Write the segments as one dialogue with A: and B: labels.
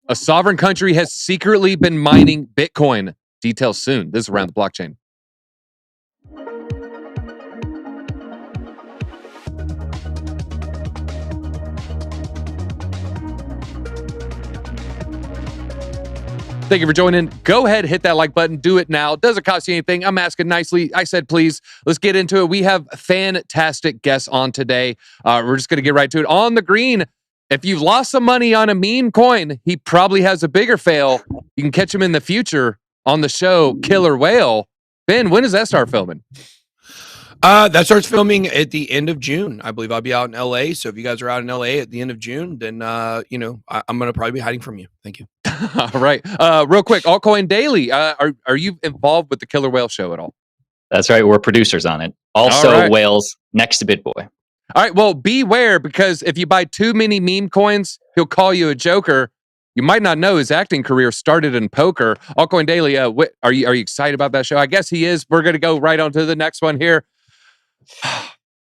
A: A sovereign country has secretly been mining Bitcoin. Details soon. This is Around the Blockchain. Thank you for joining. Go ahead, hit that like button. Do it now. Doesn't cost you anything. I'm asking nicely. I said, please. Let's get into it. We have fantastic guests on today. We're just going to get right to it. On the green, if you've lost some money on a meme coin, he probably has a bigger fail. You can catch him in the future on the show Killer Whale. Ben, when does that start filming?
B: That starts filming at the end of June. I believe I'll be out in LA. So if you guys are out in LA at the end of June, then, I'm going to probably be hiding from you. Thank you.
A: All right. Real quick, Altcoin Daily. Are you involved with the Killer Whale show at all?
C: That's right. We're producers on it. Also,
A: right.
C: Whales next to BitBoy.
A: All right. Well, beware, because if you buy too many meme coins, he'll call you a joker. You might not know his acting career started in poker. Altcoin Daily. Are you excited about that show? I guess he is. We're going to go right on to the next one here.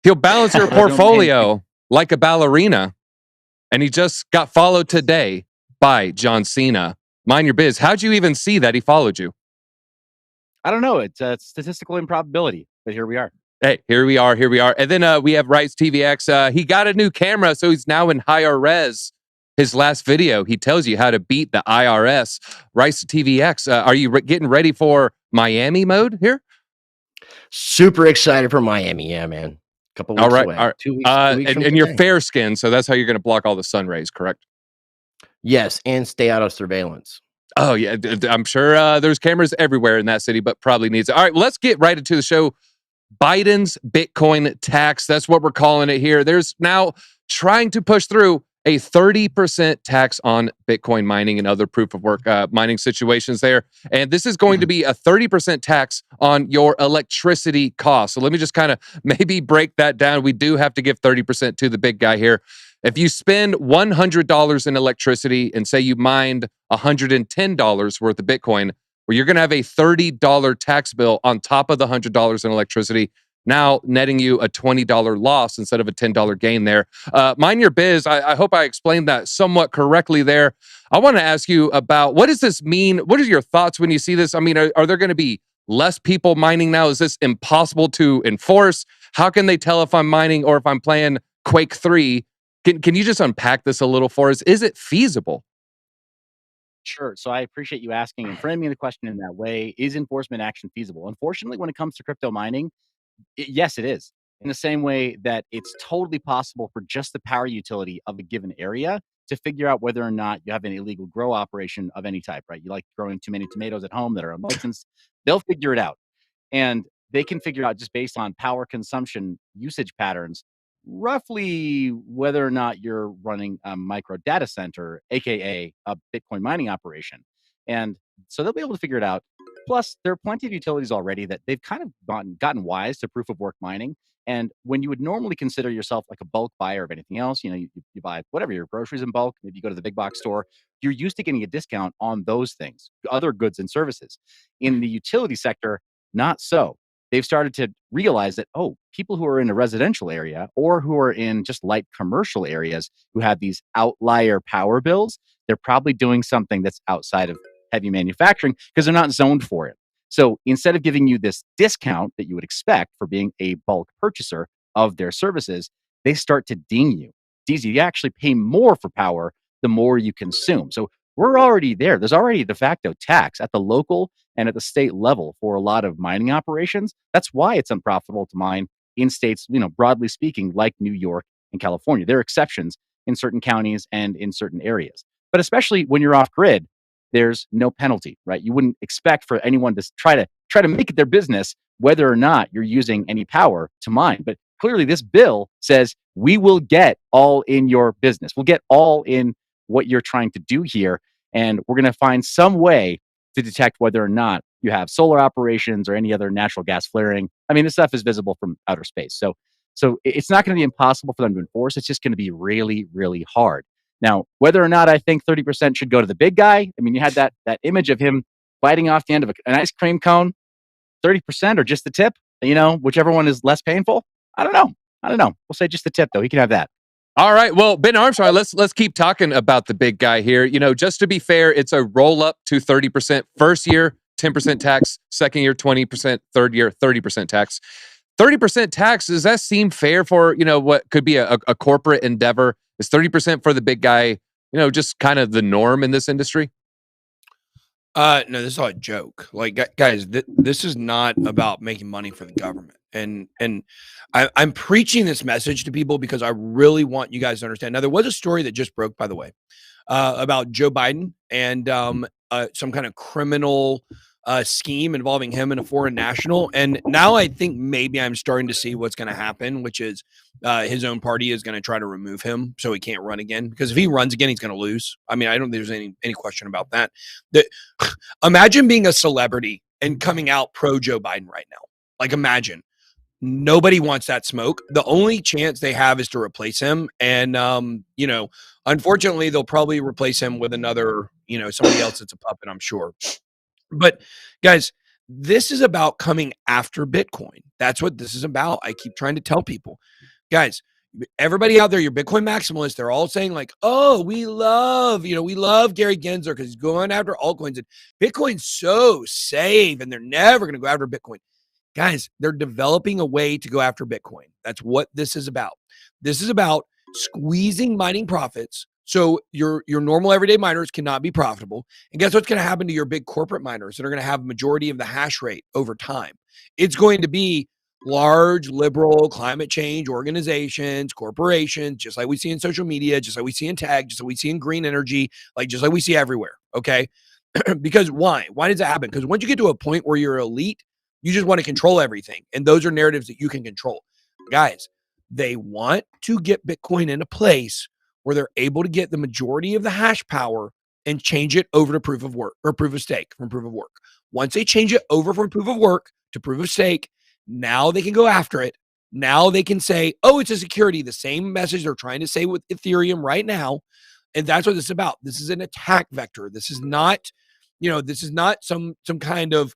A: He'll balance your portfolio like a ballerina, and he just got followed today by John Cena. Mind your biz. How'd you even see that he followed you?
D: I don't know. It's statistical improbability, but here we are.
A: Hey, here we are. And then we have Rice TVx. He got a new camera, so he's now in higher res. His last video, he tells you how to beat the IRS. Rice TVx. Are you getting ready for Miami mode here?
E: Super excited for Miami. Yeah, man. Couple weeks away.
A: All right.
E: 2 weeks. 2 weeks
A: and you're fair skinned, so that's how you're going to block all the sun rays, correct?
E: Yes, and stay out of surveillance.
A: Oh, yeah. I'm sure there's cameras everywhere in that city, but probably needs it. All right, let's get right into the show. Biden's Bitcoin tax. That's what we're calling it here. There's now trying to push through a 30% tax on Bitcoin mining and other proof of work mining situations there. And this is going to be a 30% tax on your electricity costs. So let me just kind of maybe break that down. We do have to give 30% to the big guy here. If you spend $100 in electricity and say you mined $110 worth of Bitcoin, well, you're going to have a $30 tax bill on top of the $100 in electricity, now netting you a $20 loss instead of a $10 gain there. Mind your biz. I hope I explained that somewhat correctly there. I want to ask you about, what does this mean? What are your thoughts when you see this? I mean, are there going to be less people mining now? Is this impossible to enforce? How can they tell if I'm mining or if I'm playing Quake 3? Can you just unpack this a little for us? Is it feasible?
D: Sure. So I appreciate you asking and framing the question in that way. Is enforcement action feasible? Unfortunately, when it comes to crypto mining, yes, it is. In the same way that it's totally possible for just the power utility of a given area to figure out whether or not you have an illegal grow operation of any type, right? You like growing too many tomatoes at home that are unlicensed. They'll figure it out. And they can figure out just based on power consumption usage patterns, roughly whether or not you're running a micro data center, aka a Bitcoin mining operation. And so they'll be able to figure it out. Plus, there are plenty of utilities already that they've kind of gotten wise to proof of work mining. And when you would normally consider yourself like a bulk buyer of anything else, you buy whatever, your groceries in bulk, maybe you go to the big box store, you're used to getting a discount on those things, other goods and services. In the utility sector, not so. They've started to realize that, people who are in a residential area or who are in just light commercial areas who have these outlier power bills, they're probably doing something that's outside of heavy manufacturing because they're not zoned for it. So instead of giving you this discount that you would expect for being a bulk purchaser of their services, they start to ding you. You actually pay more for power the more you consume. So we're already there. There's already a de facto tax at the local and at the state level for a lot of mining operations. That's why it's unprofitable to mine in states, broadly speaking, like New York and California. There are exceptions in certain counties and in certain areas. But especially when you're off grid, there's no penalty, right? You wouldn't expect for anyone to try to make it their business whether or not you're using any power to mine. But clearly this bill says we will get all in your business. We'll get all in what you're trying to do here. And we're going to find some way to detect whether or not you have solar operations or any other natural gas flaring. I mean, this stuff is visible from outer space. So it's not going to be impossible for them to enforce. It's just going to be really, really hard. Now, whether or not I think 30% should go to the big guy, I mean, you had that image of him biting off the end of an ice cream cone, 30% or just the tip, whichever one is less painful. I don't know. We'll say just the tip, though. He can have that.
A: All right. Well, Ben Armstrong, let's keep talking about the big guy here. You know, just to be fair, it's a roll up to 30%. First year, 10% tax. Second year, 20%. Third year, 30% tax. 30% tax, does that seem fair for, you know, what could be a corporate endeavor? Is 30% for the big guy, you know, just kind of the norm in this industry?
B: No, this is all a joke. Like, guys, this is not about making money for the government. And I'm preaching this message to people because I really want you guys to understand. Now, there was a story that just broke, by the way, about Joe Biden and some kind of criminal scheme involving him and a foreign national. And now I think maybe I'm starting to see what's going to happen, which is his own party is going to try to remove him so he can't run again. Because if he runs again, he's going to lose. I mean, I don't think there's any question about that. Imagine being a celebrity and coming out pro Joe Biden right now. Like, imagine. Nobody wants that smoke. The only chance they have is to replace him. And, you know, unfortunately, they'll probably replace him with another, you know, somebody else that's a puppet, I'm sure. But guys, this is about coming after Bitcoin. That's what this is about. I keep trying to tell people, guys, everybody out there, your Bitcoin maximalists, they're all saying like, oh, we love Gary Gensler because he's going after altcoins and Bitcoin's so safe and they're never going to go after Bitcoin. Guys, they're developing a way to go after Bitcoin. That's what this is about. This is about squeezing mining profits so your normal everyday miners cannot be profitable. And guess what's going to happen to your big corporate miners that are going to have majority of the hash rate over time? It's going to be large liberal climate change organizations, corporations, just like we see in social media, just like we see in tech, just like we see in green energy, like just like we see everywhere. Okay. Because why? Why does that happen? Because once you get to a point where you're elite, you just want to control everything. And those are narratives that you can control. Guys, they want to get Bitcoin in a place where they're able to get the majority of the hash power and change it over to proof of work or proof of stake from proof of work. Once they change it over from proof of work to proof of stake, now they can go after it. Now they can say, oh, it's a security, the same message they're trying to say with Ethereum right now. And that's what this is about. This is an attack vector. This is not, this is not some kind of,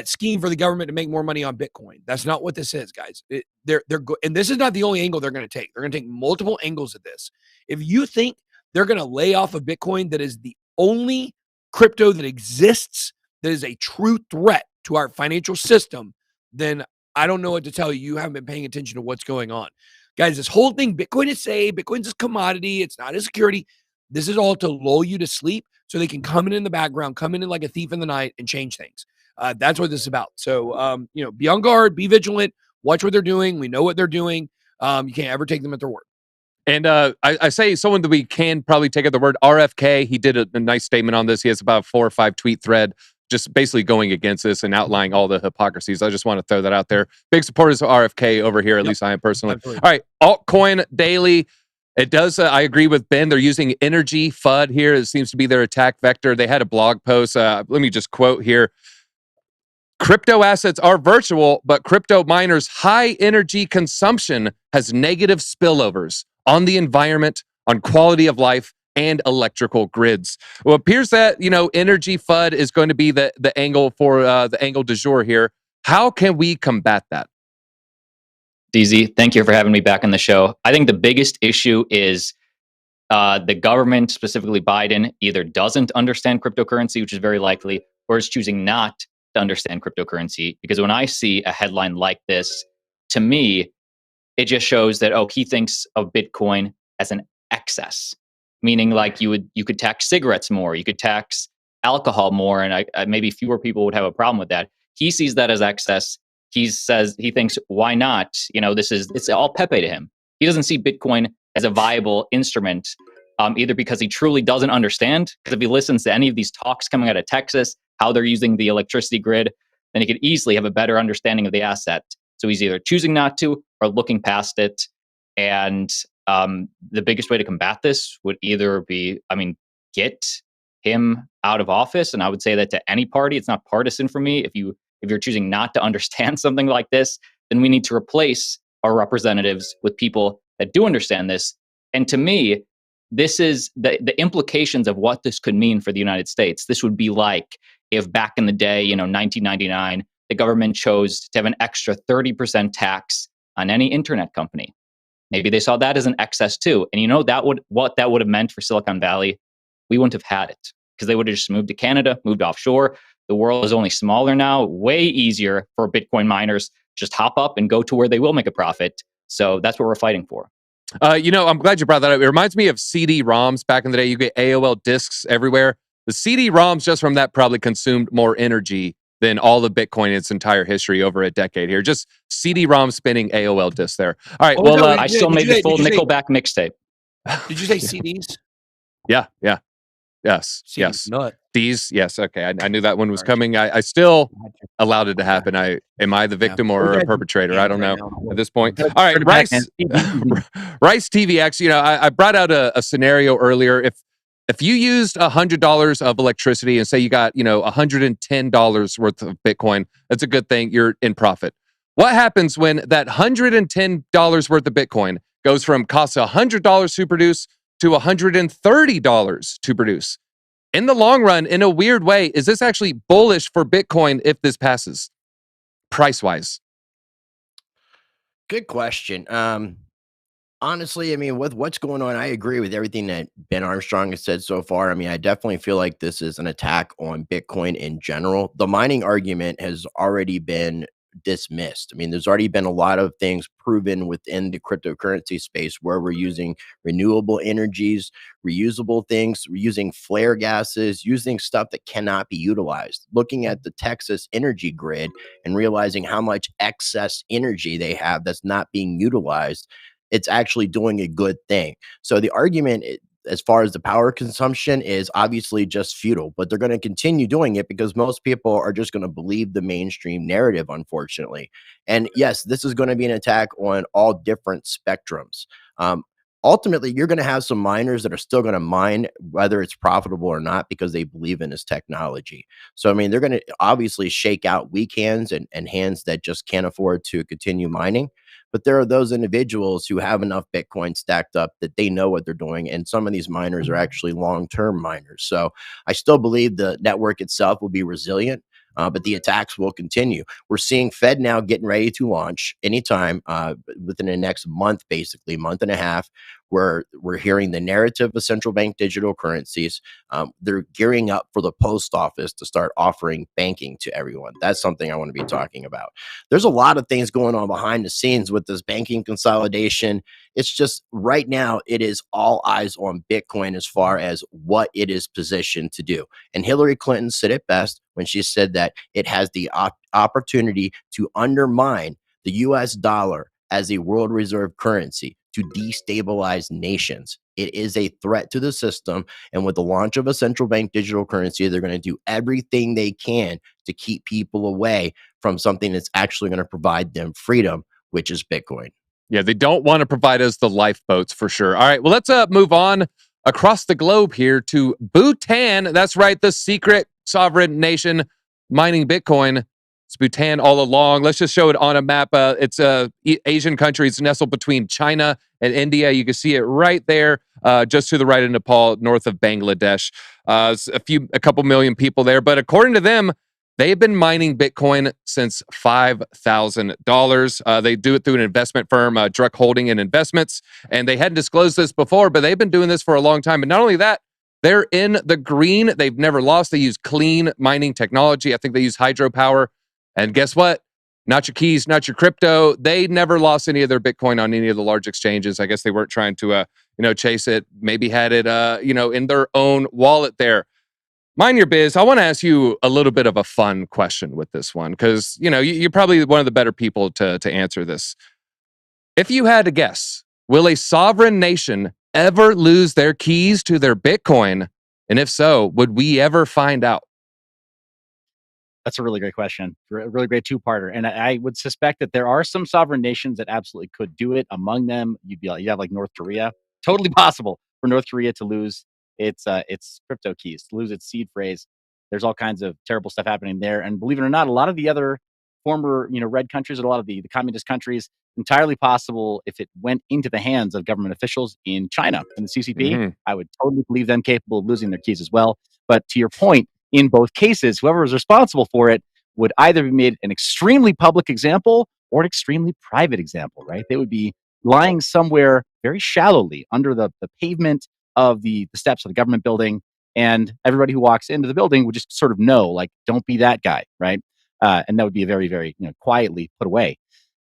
B: scheme for the government to make more money on Bitcoin. That's not what this is, guys. And this is not the only angle they're going to take. They're going to take multiple angles of this. If you think they're going to lay off of Bitcoin, that is the only crypto that exists that is a true threat to our financial system, then I don't know what to tell you. You haven't been paying attention to what's going on. Guys, this whole thing, Bitcoin is safe, Bitcoin's a commodity, it's not a security. This is all to lull you to sleep so they can come in the background, come in like a thief in the night and change things. That's what this is about. So, be on guard, be vigilant, watch what they're doing. We know what they're doing. You can't ever take them at their word.
A: And I say someone that we can probably take at the word, RFK, he did a nice statement on this. He has about a 4 or 5 tweet thread just basically going against this and outlining all the hypocrisies. I just want to throw that out there. Big supporters of RFK over here, at least I am personally. Absolutely. All right, Altcoin Daily. It does, I agree with Ben. They're using energy FUD here. It seems to be their attack vector. They had a blog post. Let me just quote here. Crypto assets are virtual, but crypto miners' high energy consumption has negative spillovers on the environment, on quality of life, and electrical grids. Well, it appears that, energy FUD is going to be the angle for the angle du jour here. How can we combat that?
C: DZ, thank you for having me back on the show. I think the biggest issue is the government, specifically Biden, either doesn't understand cryptocurrency, which is very likely, or is choosing not to understand cryptocurrency. Because when I see a headline like this, to me, it just shows that, he thinks of Bitcoin as an excess, meaning like you could tax cigarettes more, you could tax alcohol more, and maybe fewer people would have a problem with that. He sees that as excess. He thinks, why not? It's all Pepe to him. He doesn't see Bitcoin as a viable instrument, either because he truly doesn't understand. Because if he listens to any of these talks coming out of Texas, how they're using the electricity grid, then he could easily have a better understanding of the asset. So he's either choosing not to or looking past it. And the biggest way to combat this would either be, get him out of office. And I would say that to any party. It's not partisan for me. If you're choosing not to understand something like this, then we need to replace our representatives with people that do understand this. And to me, this is the implications of what this could mean for the United States. This would be like if back in the day, 1999, the government chose to have an extra 30% tax on any internet company. Maybe they saw that as an excess too. And you know what that would have meant for Silicon Valley? We wouldn't have had it because they would have just moved to Canada, moved offshore. The world is only smaller now, way easier for Bitcoin miners. Just hop up and go to where they will make a profit. So that's what we're fighting for.
A: I'm glad you brought that up. It reminds me of CD-ROMs back in the day. You get AOL discs everywhere. The CD-ROMs just from that probably consumed more energy than all of Bitcoin in its entire history over a decade here. Just CD-ROM spinning AOL discs there. All right.
C: I still made the full Nickelback mixtape.
B: Did you say CDs?
A: Yeah. Yes.
B: CD
A: yes.
B: Nut.
A: These. Yes. Okay. I knew that one was coming. I still allowed it to happen. Am I the victim or a perpetrator? I don't know at this point. All right. Rice TVx. I brought out a scenario earlier. If you used $100 of electricity and say you got, $110 worth of Bitcoin, that's a good thing. You're in profit. What happens when that $110 worth of Bitcoin goes from costs $100 to produce to $130 to produce? In the long run, in a weird way, is this actually bullish for Bitcoin if this passes, price-wise?
E: Good question. Honestly, with what's going on, I agree with everything that Ben Armstrong has said so far. I definitely feel like this is an attack on Bitcoin in general. The mining argument has already been dismissed. There's already been a lot of things proven within the cryptocurrency space where we're using renewable energies, reusable things, we're using flare gases, using stuff that cannot be utilized. Looking at the Texas energy grid and realizing how much excess energy they have that's not being utilized, it's actually doing a good thing. So the argument as far as the power consumption is obviously just futile, but they're going to continue doing it because most people are just going to believe the mainstream narrative, unfortunately. And yes, this is going to be an attack on all different spectrums. Ultimately, you're going to have some miners that are still going to mine, whether it's profitable or not, because they believe in this technology. So, they're going to obviously shake out weak hands and hands that just can't afford to continue mining. But there are those individuals who have enough Bitcoin stacked up that they know what they're doing. And some of these miners are actually long-term miners. So I still believe the network itself will be resilient, but the attacks will continue. We're seeing Fed now getting ready to launch anytime within the next month, basically month and a half, where we're hearing the narrative of central bank digital currencies. They're gearing up for the post office to start offering banking to everyone. That's something I want to be talking about. There's a lot of things going on behind the scenes with this banking consolidation. It's just right now, it is all eyes on Bitcoin as far as what it is positioned to do. And Hillary Clinton said it best when she said that it has the opportunity to undermine the US dollar as a world reserve currency to destabilize nations. It is a threat to the system. And with the launch of a central bank digital currency, they're going to do everything they can to keep people away from something that's actually going to provide them freedom, which is Bitcoin.
A: Yeah, they don't want to provide us the lifeboats for sure. All right, well, let's move on across the globe here to Bhutan. That's right, the secret sovereign nation mining Bitcoin. It's Bhutan all along. Let's just show it on a map. It's a Asian country. It's nestled between China and India. You can see it right there, just to the right of Nepal, north of Bangladesh. A couple million people there. But according to them, they've been mining Bitcoin since $5,000. They do it through an investment firm, Direct Holding and Investments. And they hadn't disclosed this before, but they've been doing this for a long time. And not only that, they're in the green. They've never lost. They use clean mining technology. I think they use hydropower. And guess what? Not your keys, not your crypto. They never lost any of their Bitcoin on any of the large exchanges. I guess they weren't trying to, chase it. Maybe had it, in their own wallet there. Mind Your Biz, I want to ask you a little bit of a fun question with this one because, you're probably one of the better people to answer this. If you had to guess, will a sovereign nation ever lose their keys to their Bitcoin? And if so, would we ever find out?
D: That's a really great question. A really great two-parter. And I would suspect that there are some sovereign nations that absolutely could do it. Among them, you have like North Korea. Totally possible for North Korea to lose its crypto keys, to lose its seed phrase. There's all kinds of terrible stuff happening there. And believe it or not, a lot of the other former, red countries, a lot of the communist countries, entirely possible if it went into the hands of government officials in China and the CCP. I would totally believe them capable of losing their keys as well. But to your point, in both cases, whoever was responsible for it would either be made an extremely public example or an extremely private example, right? They would be lying somewhere very shallowly under the pavement of the steps of the government building. And everybody who walks into the building would just sort of know, like, don't be that guy, right? And that would be a very, very, quietly put away.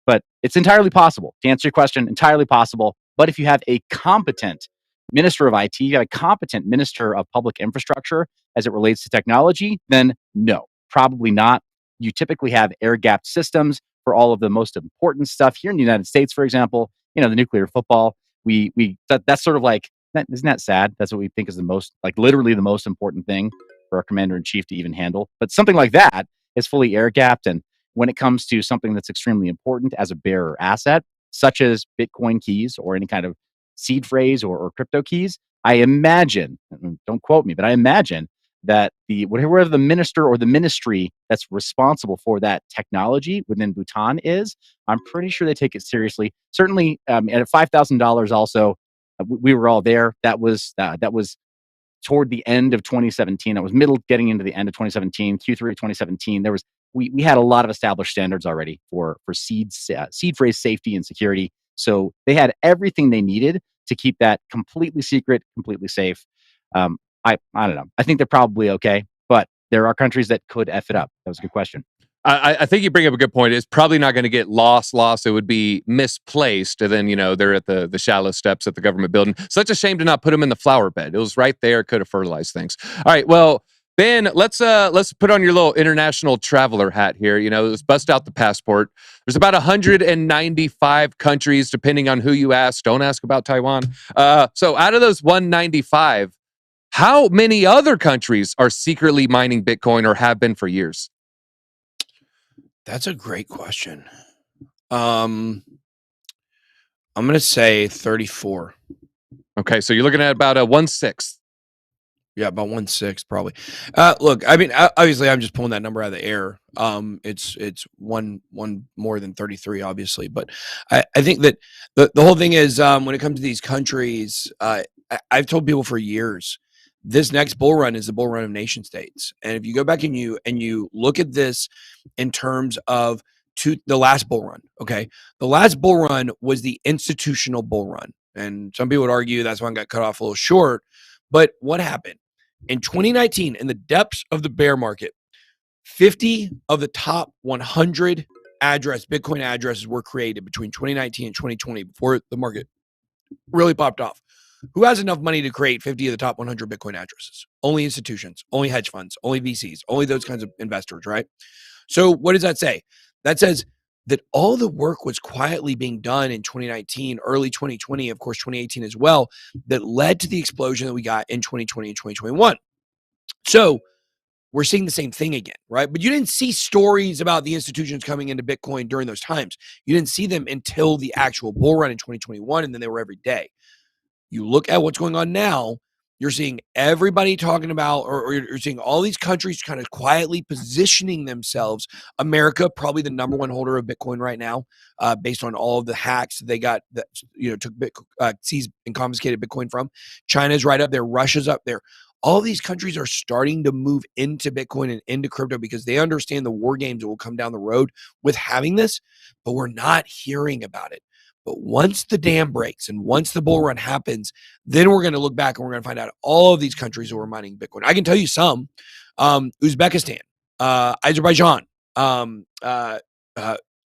D: But it's entirely possible. To answer your question, entirely possible. But if you have a competent minister of IT, you have a competent minister of public infrastructure as it relates to technology, then no, probably not. You typically have air-gapped systems for all of the most important stuff. Here in the United States, for example, the nuclear football, that's sort of like, isn't that sad? That's what we think is the most, like, literally the most important thing for our commander-in-chief to even handle. But something like that is fully air-gapped. And when it comes to something that's extremely important as a bearer asset, such as Bitcoin keys or any kind of seed phrase or crypto keys, I imagine, don't quote me, but I imagine that whatever the minister or the ministry that's responsible for that technology within Bhutan is, I'm pretty sure they take it seriously. Certainly, at $5,000 also, we were all there. That was toward the end of 2017. That was getting into the end of 2017, Q3 of 2017. We had a lot of established standards already for seed phrase safety and security. So they had everything they needed to keep that completely secret, completely safe. I don't know. I think they're probably okay, but there are countries that could F it up. That was a good question.
A: I think you bring up a good point. It's probably not going to get lost. It would be misplaced. And then, they're at the shallow steps at the government building. Such a shame to not put them in the flower bed. It was right there. Could have fertilized things. All right. Well, Ben, let's put on your little international traveler hat here. Let's bust out the passport. There's about 195 countries, depending on who you ask. Don't ask about Taiwan. So out of those 195, how many other countries are secretly mining Bitcoin or have been for years?
B: That's a great question. I'm going to say 34.
A: Okay, so you're looking at about a 1/6.
B: Yeah, about 1/6 probably. Look, I mean, obviously, I'm just pulling that number out of the air. It's one more than 33, obviously, but I think that the whole thing is when it comes to these countries, I've told people for years, this next bull run is the bull run of nation states, and if you go back and you look at this in terms of the last bull run, okay, the last bull run was the institutional bull run, and some people would argue that's one got cut off a little short. But what happened? In 2019, in the depths of the bear market, 50 of the top 100 Bitcoin addresses were created between 2019 and 2020 before the market really popped off. Who has enough money to create 50 of the top 100 Bitcoin addresses? Only institutions, only hedge funds, only VCs, only those kinds of investors, right? So what does that say? That says that all the work was quietly being done in 2019, early 2020, of course, 2018 as well, that led to the explosion that we got in 2020 and 2021. So we're seeing the same thing again, right? But you didn't see stories about the institutions coming into Bitcoin during those times. You didn't see them until the actual bull run in 2021, and then they were every day. You look at what's going on now, you're seeing everybody talking about, or you're seeing all these countries kind of quietly positioning themselves. America, probably the number one holder of Bitcoin right now, based on all of the hacks they got that, took seized and confiscated Bitcoin from. China's right up there. Russia's up there. All these countries are starting to move into Bitcoin and into crypto because they understand the war games that will come down the road with having this, but we're not hearing about it. But once the dam breaks and once the bull run happens, then we're going to look back and we're going to find out all of these countries who are mining Bitcoin. I can tell you some: Uzbekistan, Azerbaijan,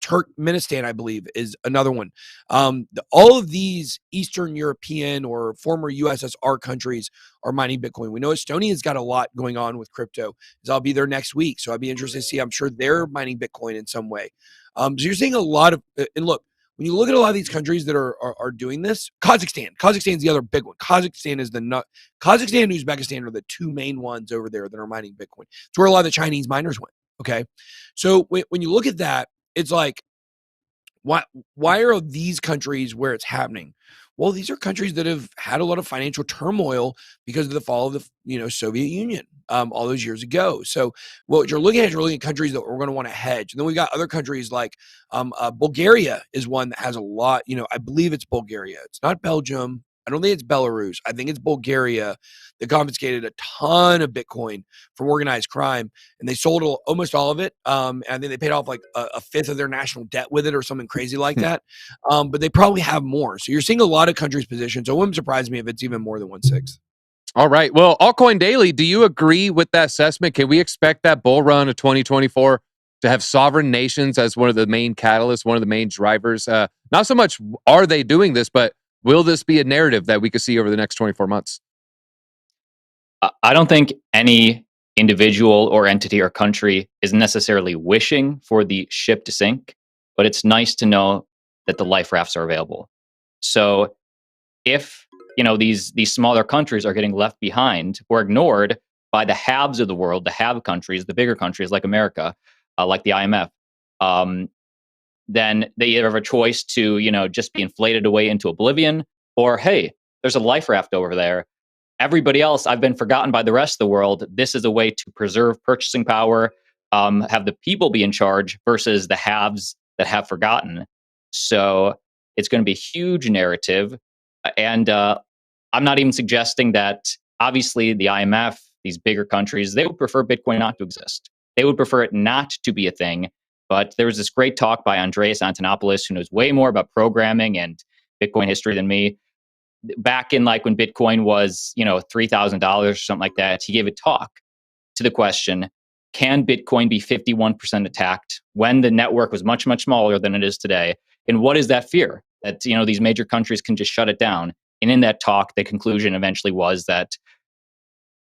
B: Turkmenistan, I believe, is another one. All of these Eastern European or former USSR countries are mining Bitcoin. We know Estonia's got a lot going on with crypto. I'll be there next week, so I'd be interested to see. I'm sure they're mining Bitcoin in some way. So you're seeing a lot of, and look, when you look at a lot of these countries that are doing this, Kazakhstan is the other big one. Kazakhstan and Uzbekistan are the two main ones over there that are mining Bitcoin. It's where a lot of the Chinese miners went. Okay, so when you look at that, it's like, why are these countries where it's happening? Well, these are countries that have had a lot of financial turmoil because of the fall of the Soviet Union all those years ago. So what you're looking at countries that we're going to want to hedge. And then we got other countries like Bulgaria is one that has a lot. I believe it's Bulgaria. It's not Belgium. I don't think it's Belarus. I think it's Bulgaria that confiscated a ton of Bitcoin from organized crime, and they sold almost all of it. And I think they paid off like a fifth of their national debt with it or something crazy like that. But they probably have more. So you're seeing a lot of countries positioned. So it wouldn't surprise me if it's even more than 1/6.
A: All right. Well, Altcoin Daily, do you agree with that assessment? Can we expect that bull run of 2024 to have sovereign nations as one of the main catalysts, one of the main drivers? Not so much are they doing this, but will this be a narrative that we could see over the next 24 months?
C: I don't think any individual or entity or country is necessarily wishing for the ship to sink, but it's nice to know that the life rafts are available. So if these smaller countries are getting left behind or ignored by the haves of the world, the have countries, the bigger countries like America, like the IMF, then they either have a choice to just be inflated away into oblivion, or hey, there's a life raft over there. Everybody else, I've been forgotten by the rest of the world. This is a way to preserve purchasing power, have the people be in charge versus the haves that have forgotten. So it's going to be a huge narrative. And I'm not even suggesting that, obviously, the IMF, these bigger countries, they would prefer Bitcoin not to exist. They would prefer it not to be a thing. But there was this great talk by Andreas Antonopoulos, who knows way more about programming and Bitcoin history than me. Back in like when Bitcoin was, $3,000 or something like that, he gave a talk to the question, can Bitcoin be 51% attacked when the network was much, much smaller than it is today? And what is that fear? That, these major countries can just shut it down. And in that talk, the conclusion eventually was that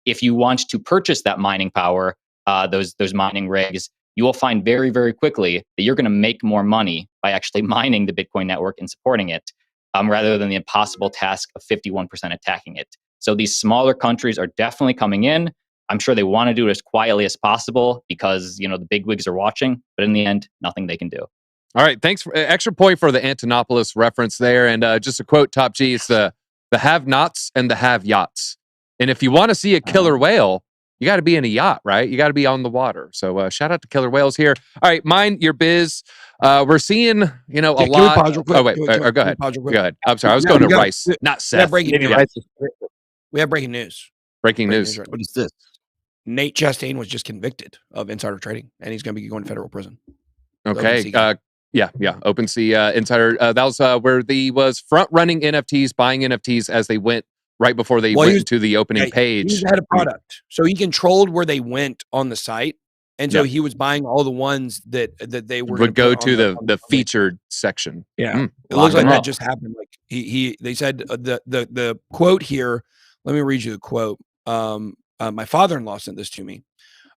C: if you want to purchase that mining power, those mining rigs, you will find very, very quickly that you're going to make more money by actually mining the Bitcoin network and supporting it, rather than the impossible task of 51% attacking it. So these smaller countries are definitely coming in. I'm sure they want to do it as quietly as possible because, the bigwigs are watching. But in the end, nothing they can do.
A: All right. Thanks for extra point for the Antonopoulos reference there. And just a quote, Top G, it's the have-nots and the have-yachts. And if you want to see a killer whale, you got to be in a yacht, right? You got to be on the water. So shout out to killer whales here. All right, Mind Your Biz. We're seeing, a lot. Oh, wait. Go ahead. Go ahead. I'm sorry. I was going to Rice, not Seth.
B: We have breaking news.
A: Breaking news.
E: What is this?
B: Nate Chastain was just convicted of insider trading, and he's going to be going to federal prison.
A: Okay. Yeah. OpenSea insider. That was where he was front running NFTs, buying NFTs as they went right before they went to the opening page.
B: He had a product, so he controlled where they went on the site, and so he was buying all the ones that they would
A: go to the featured section.
B: Yeah, it looks like that just happened. Like they said the quote here. Let me read you the quote. My father-in-law sent this to me.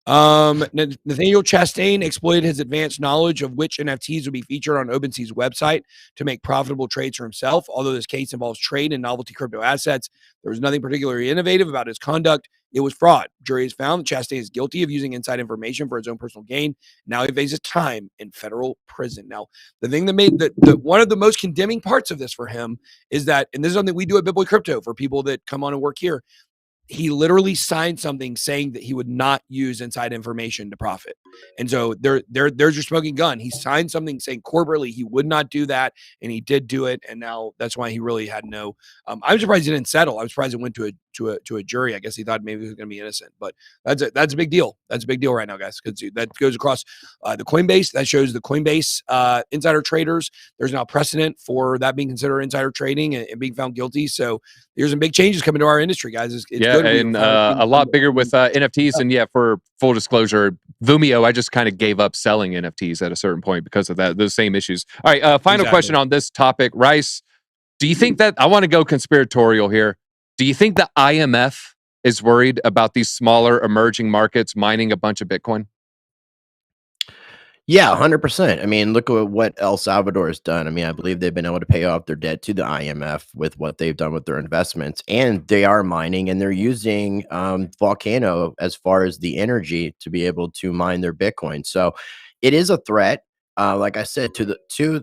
B: Nathaniel Chastain exploited his advanced knowledge of which NFTs would be featured on OpenSea's website to make profitable trades for himself. Although this case involves trade in novelty crypto assets, there was nothing particularly innovative about his conduct. It was fraud. Jury has found that Chastain is guilty of using inside information for his own personal gain. Now he faces time in federal prison. Now, the thing that made one of the most condemning parts of this for him is that, and this is something we do at BitBoy Crypto for people that come on and work here, he literally signed something saying that he would not use inside information to profit. And so there's your smoking gun. He signed something saying corporately he would not do that, and he did do it. And now that's why he really had no. I'm surprised he didn't settle. I was surprised it went to a jury. I guess he thought maybe he was going to be innocent, but that's a big deal. That's a big deal right now, guys, because that goes across the Coinbase. That shows the Coinbase insider traders. There's now precedent for that being considered insider trading and being found guilty. So there's some big changes coming to our industry, guys. It's good.
A: And a lot bigger with NFTs. And for full disclosure, Vumio, I just kind of gave up selling NFTs at a certain point because of those same issues. All right, final question on this topic. Rice, do you think that, I want to go conspiratorial here, do you think the IMF is worried about these smaller emerging markets mining a bunch of Bitcoin?
E: Yeah, 100%. I mean, look at what El Salvador has done. I mean, I believe they've been able to pay off their debt to the IMF with what they've done with their investments, and they are mining, and they're using Volcano as far as the energy to be able to mine their Bitcoin. So it is a threat, like I said, to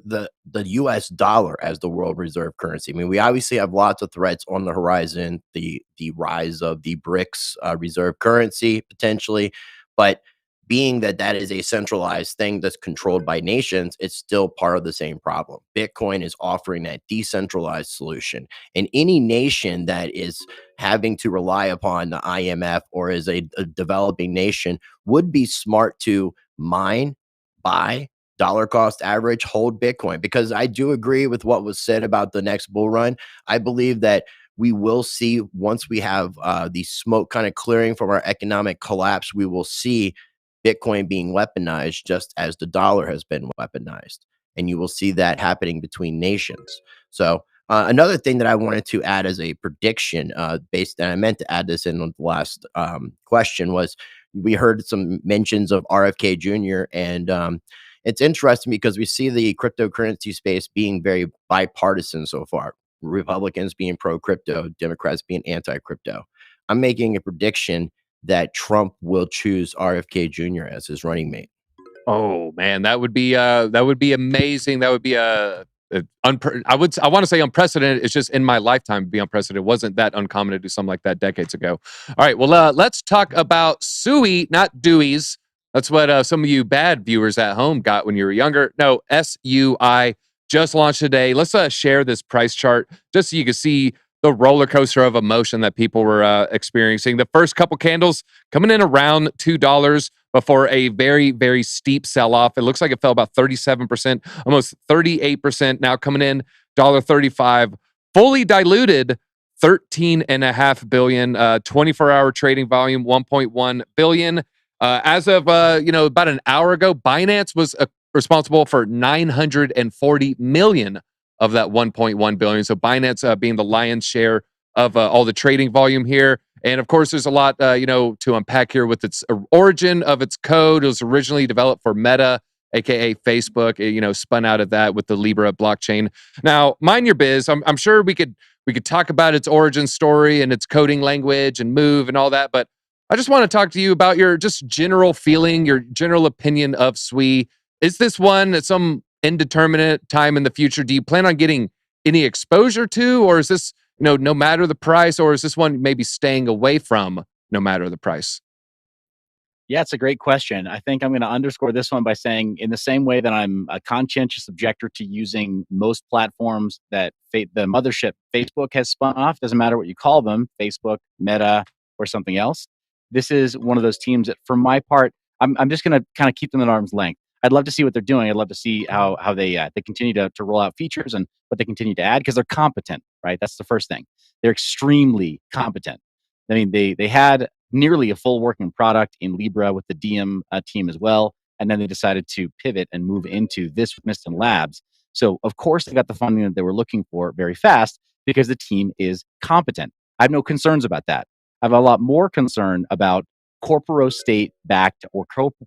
E: the US dollar as the world reserve currency. I mean, we obviously have lots of threats on the horizon, the rise of the BRICS reserve currency potentially, but being that that is a centralized thing that's controlled by nations, it's still part of the same problem. Bitcoin is offering that decentralized solution. And any nation that is having to rely upon the IMF or is a developing nation would be smart to mine, buy, dollar cost average, hold Bitcoin. Because I do agree with what was said about the next bull run. I believe that we will see, once we have the smoke kind of clearing from our economic collapse, we will see Bitcoin being weaponized just as the dollar has been weaponized. And you will see that happening between nations. So another thing that I wanted to add as a prediction, based, and I meant to add this in the last question, was we heard some mentions of RFK Jr. and it's interesting because we see the cryptocurrency space being very bipartisan so far. Republicans being pro crypto, Democrats being anti crypto. I'm making a prediction that Trump will choose RFK Jr. as his running mate.
A: Oh man, that would be amazing. That would be I want to say unprecedented. It's just in my lifetime to be unprecedented. It wasn't that uncommon to do something like that decades ago. All right, well, let's talk about SUI, not Dewey's. That's what some of you bad viewers at home got when you were younger. No, SUI just launched today. Let's share this price chart just so you can see the roller coaster of emotion that people were experiencing. The first couple candles coming in around $2 before a very, very steep sell-off. It looks like it fell about 37%, almost 38%. Now coming in $1.35, fully diluted, 13.5 billion, 24-hour trading volume, 1.1 billion. As of about an hour ago, Binance was responsible for 940 million of that 1.1 billion. So Binance being the lion's share of all the trading volume here. And of course, there's a lot, to unpack here with its origin of its code. It was originally developed for Meta, aka Facebook. Spun out of that with the Libra blockchain. Now, mind your biz. I'm sure we could talk about its origin story and its coding language and move and all that. But I just want to talk to you about your just general feeling, your general opinion of SUI. Is this one at some indeterminate time in the future? Do you plan on getting any exposure to, or is this, no matter the price, or is this one maybe staying away from no matter the price?
D: Yeah, it's a great question. I think I'm going to underscore this one by saying, in the same way that I'm a conscientious objector to using most platforms that the mothership Facebook has spun off, doesn't matter what you call them, Facebook, Meta, or something else. This is one of those teams that, for my part, I'm just going to kind of keep them at arm's length. I'd love to see what they're doing. I'd love to see how they continue to roll out features and what they continue to add, because they're competent, right? That's the first thing. They're extremely competent. I mean, they had nearly a full working product in Libra with the Diem team as well, and then they decided to pivot and move into this with Miston Labs. So of course they got the funding that they were looking for very fast because the team is competent. I have no concerns about that. I have a lot more concern about corporo state backed or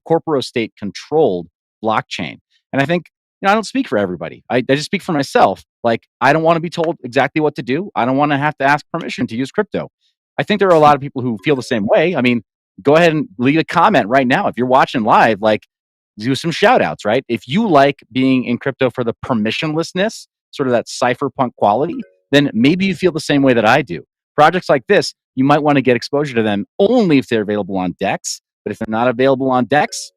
D: corporo state controlled blockchain. And I think, I don't speak for everybody. I just speak for myself. Like, I don't want to be told exactly what to do. I don't want to have to ask permission to use crypto. I think there are a lot of people who feel the same way. I mean, go ahead and leave a comment right now. If you're watching live, like, do some shout outs, right? If you like being in crypto for the permissionlessness, sort of that cypherpunk quality, then maybe you feel the same way that I do. Projects like this, you might want to get exposure to them only if they're available on DEX. But if they're not available on DEX,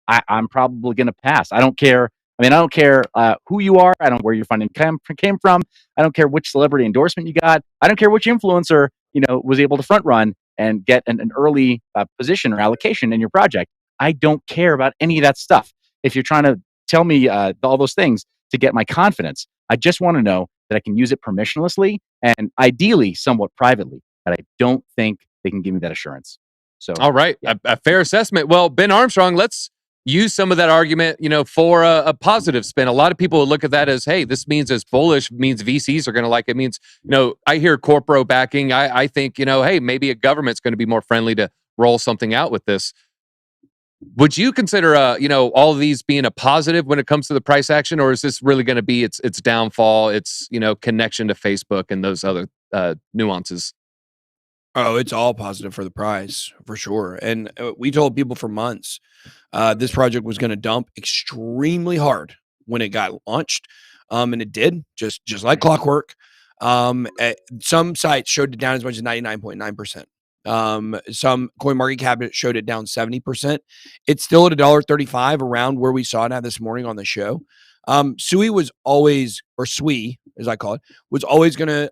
D: I'm probably going to pass. I don't care. I don't care who you are. I don't care where your funding came from. I don't care which celebrity endorsement you got. I don't care which influencer, was able to front run and get an early position or allocation in your project. I don't care about any of that stuff. If you're trying to tell me all those things to get my confidence, I just want to know that I can use it permissionlessly and ideally somewhat privately. But I don't think they can give me that assurance. So,
A: all right, yeah. A fair assessment. Well, Ben Armstrong, let's use some of that argument, for a positive spin. A lot of people look at that as, hey, this means it's bullish, means VCs are going to like it, means, I hear corporo backing. I think, hey, maybe a government's going to be more friendly to roll something out with this. Would you consider, all of these being a positive when it comes to the price action, or is this really going to be its downfall, its, connection to Facebook and those other nuances?
B: Oh, it's all positive for the price, for sure. And we told people for months this project was going to dump extremely hard when it got launched. And it did, just like clockwork. Some sites showed it down as much as 99.9%. Some CoinMarketCap showed it down 70%. It's still at $1.35, around where we saw it at this morning on the show. SUI was always, or SUI as I call it, was always gonna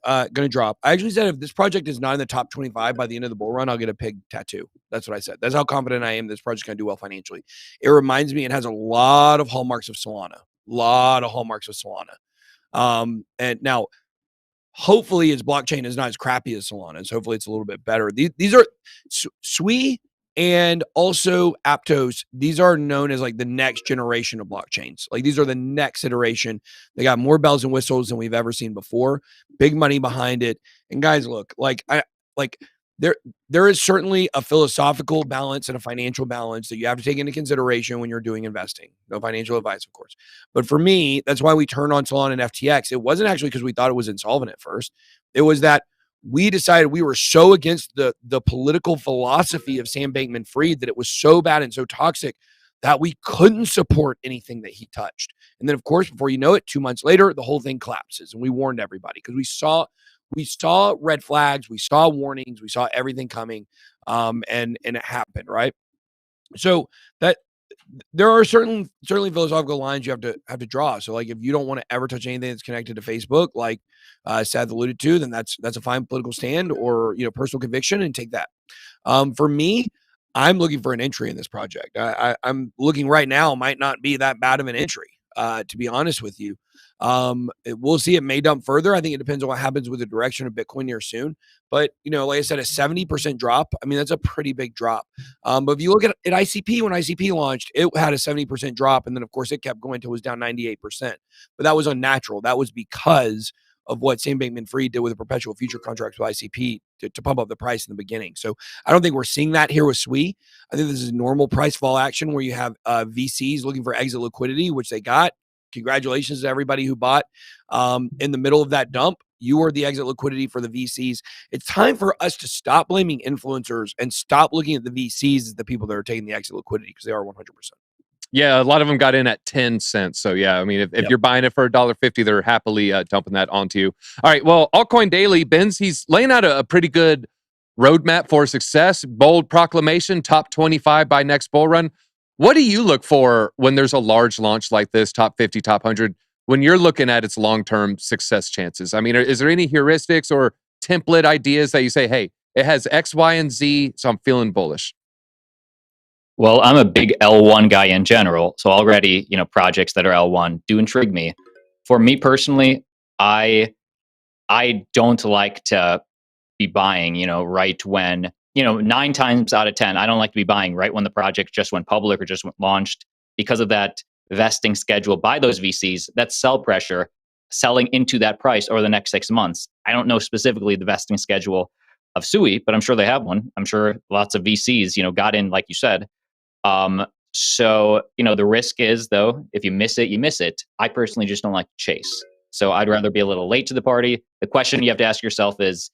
B: drop. I actually said if this project is not in the top 25 by the end of the bull run, I'll get a pig tattoo. That's what I said. That's how confident I am this project's gonna do well financially. It reminds me, it has a lot of hallmarks of Solana. And now hopefully its blockchain is not as crappy as Solana's. Hopefully it's a little bit better. These are SUI and also Aptos. These are known as like the next generation of blockchains. Like these are the next iteration. They got more bells and whistles than we've ever seen before. Big money behind it. And guys, look, there is certainly a philosophical balance and a financial balance that you have to take into consideration when you're doing investing. No financial advice, of course. But for me, that's why we turned on Solana and FTX. It wasn't actually because we thought it was insolvent at first. It was that we decided we were so against the political philosophy of Sam Bankman-Fried that it was so bad and so toxic that we couldn't support anything that he touched. And then, of course, before you know it, 2 months later, the whole thing collapses. And we warned everybody because we saw red flags, we saw warnings, we saw everything coming, and it happened, right? So that there are certainly philosophical lines you have to draw. So like if you don't want to ever touch anything that's connected to Facebook, like Seth alluded to, then that's a fine political stand or personal conviction, and take that. For me, I'm looking for an entry in this project. I'm looking right now, might not be that bad of an entry, to be honest with you. We'll see. It may dump further. I think it depends on what happens with the direction of Bitcoin here soon. But, like I said, a 70% drop, I mean, that's a pretty big drop. But if you look at ICP, when ICP launched, it had a 70% drop. And then, of course, it kept going until it was down 98%. But that was unnatural. That was because of what Sam Bankman-Fried did with the perpetual future contracts with ICP to pump up the price in the beginning. So I don't think we're seeing that here with SWI. I think this is normal price fall action where you have VCs looking for exit liquidity, which they got. Congratulations to everybody who bought in the middle of that dump. You are the exit liquidity for the VCs. It's time for us to stop blaming influencers and stop looking at the VCs as the people that are taking the exit liquidity, because they are 100%.
A: Yeah, a lot of them got in at 10 cents. So yeah, I mean, if you're buying it for $1.50, they're happily dumping that onto you. All right, well, Altcoin Daily, Ben's, he's laying out a pretty good roadmap for success. Bold proclamation, top 25 by next bull run. What do you look for when there's a large launch like this, top 50, top 100, when you're looking at its long-term success chances? I mean, is there any heuristics or template ideas that you say, hey, it has X, Y, and Z, so I'm feeling bullish?
C: Well, I'm a big L1 guy in general, so already, projects that are L1 do intrigue me. For me personally, I don't like to be buying, right when, 9 times out of 10, I don't like to be buying right when the project just went public or just went launched, because of that vesting schedule by those VCs, that sell pressure, selling into that price over the next 6 months. I don't know specifically the vesting schedule of SUI, but I'm sure they have one. I'm sure lots of VCs, got in, like you said. So, the risk is, though, if you miss it, you miss it. I personally just don't like to chase. So I'd rather be a little late to the party. The question you have to ask yourself is,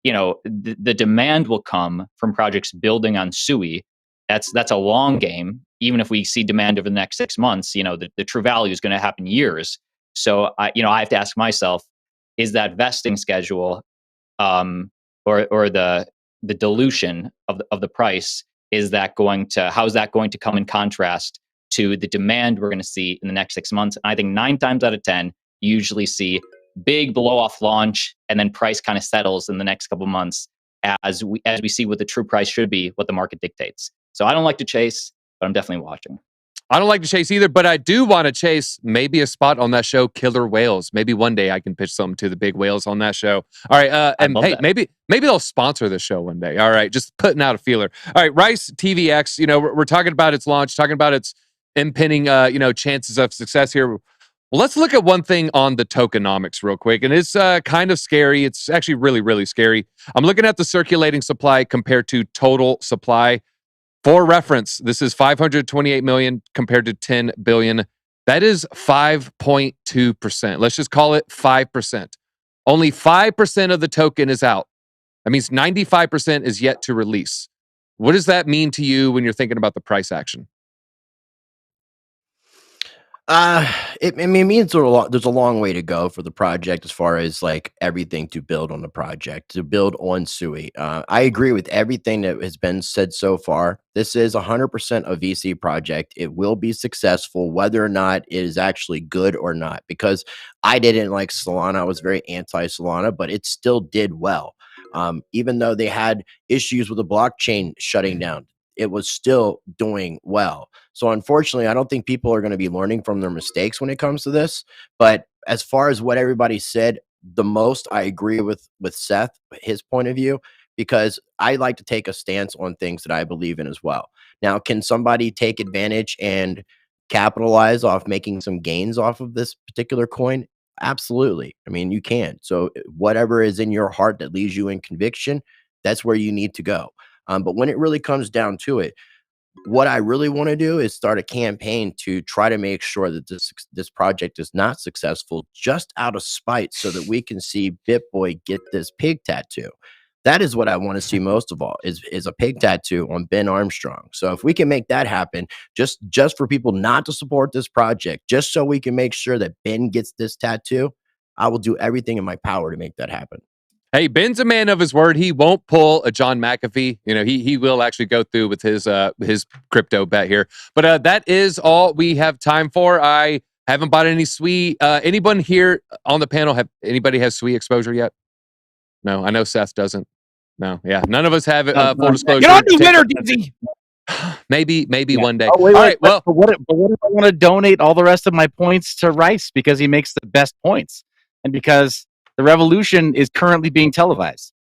C: the demand will come from projects building on SUI. That's a long game. Even if we see demand over the next 6 months, the true value is going to happen years. So I have to ask myself, is that vesting schedule, or the dilution of the price, how's that going to come in contrast to the demand we're going to see in the next 6 months? And I think 9 times out of 10, you usually see big blow off launch, and then price kind of settles in the next couple of months as we see what the true price should be, what the market dictates. So I don't like to chase, but I'm definitely watching.
A: I don't like to chase either, but I do want to chase maybe a spot on that show, Killer Whales. Maybe one day I can pitch something to the big whales on that show. All right, and hey, maybe they'll sponsor the show one day. All right, just putting out a feeler. All right, Rice TVx. We're talking about its launch, talking about its impending, chances of success here. Well, let's look at one thing on the tokenomics real quick, and it's kind of scary. It's actually really, really scary. I'm looking at the circulating supply compared to total supply. For reference, this is 528 million compared to 10 billion. That is 5.2%. Let's just call it 5%. Only 5% of the token is out. That means 95% is yet to release. What does that mean to you when you're thinking about the price action?
E: I mean, it means there's a long way to go for the project as far as like everything to build on the project, to build on SUI. I agree with everything that has been said so far. This is 100% a VC project. It will be successful, whether or not it is actually good or not, because I didn't like Solana. I was very anti-Solana, but it still did well. Even though they had issues with the blockchain shutting down, it was still doing well. So unfortunately, I don't think people are going to be learning from their mistakes when it comes to this. But as far as what everybody said, the most I agree with Seth, his point of view, because I like to take a stance on things that I believe in as well. Now, can somebody take advantage and capitalize off making some gains off of this particular coin? Absolutely. I mean, you can. So whatever is in your heart that leaves you in conviction, that's where you need to go. But when it really comes down to it, what I really want to do is start a campaign to try to make sure that this project is not successful, just out of spite, so that we can see BitBoy get this pig tattoo. That is what I want to see most of all, is a pig tattoo on Ben Armstrong. So if we can make that happen, just for people not to support this project, just so we can make sure that Ben gets this tattoo, I will do everything in my power to make that happen.
A: Hey, Ben's a man of his word. He won't pull a John McAfee. You know, he will actually go through with his crypto bet here. But that is all we have time for. I haven't bought any SWE. Anyone here on the panel anybody has SWE exposure yet? No, I know Seth doesn't. No, yeah, none of us have it. Full disclosure.
B: Get on the winner, DZ.
A: Maybe one day.
D: Oh, wait,
A: all right. Well,
D: but what if I want to donate all the rest of my points to Rice because he makes the best points, and because the revolution is currently being televised?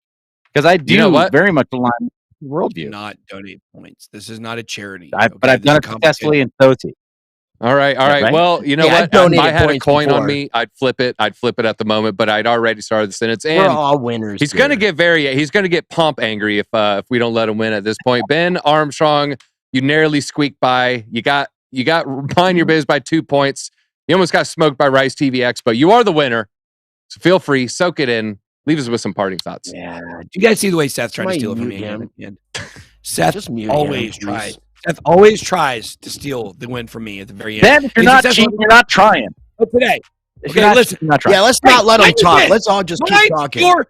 D: Because I do very much align with worldview.
B: Do not donate points. This is not a charity.
D: But I've done it successfully in SOTI.
A: All right.
D: Right?
A: Well, you know what? If I had a coin on me, I'd flip it. I'd flip it at the moment, but I'd already started the sentence. And
E: we're all winners.
A: He's going to get Pomp angry if we don't let him win at this point. Ben Armstrong, you narrowly squeaked by. You got Mind Your Biz by 2 points. You almost got smoked by Rice TVx, but you are the winner. So feel free, soak it in. Leave us with some parting thoughts.
B: Yeah. Do you guys see the way Seth tried to steal it from me again? Seth always tries. Seth always tries to steal the win from me at the very end.
D: Ben, if you're not cheating, you're not trying.
B: But today.
D: Okay, listen.
E: Yeah, let's not let him talk. Let's all just keep talking.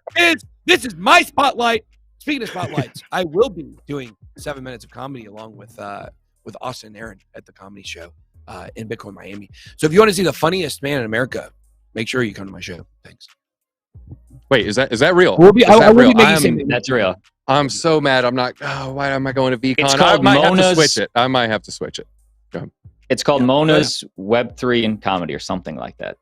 B: This is my spotlight. Speaking of spotlights, I will be doing 7 minutes of comedy along with Austin and Aaron at the comedy show in Bitcoin Miami. So if you want to see the funniest man in America, make sure you come to my show. Thanks.
A: Wait, is that real?
C: That's real.
A: I'm so mad. I'm not. Oh, why am I going to VCon?
C: It's called
A: I might have to switch it. I might have to switch it. Go ahead.
C: It's called Mona's Web3 and Comedy or something like that.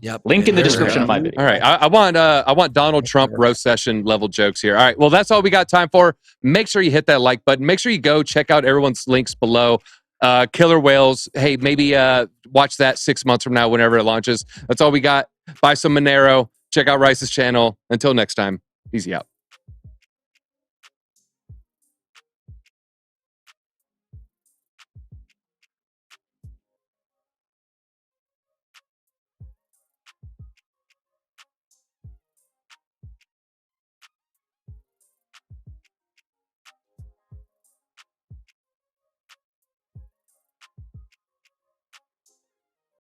B: Yep.
C: Link in the description of my video.
A: All right. I want Donald Trump roast session level jokes here. All right. Well, that's all we got time for. Make sure you hit that like button. Make sure you go check out everyone's links below. Killer Whales. Hey, maybe watch that 6 months from now, whenever it launches. That's all we got. Buy some Monero. Check out Rice's channel. Until next time, easy out.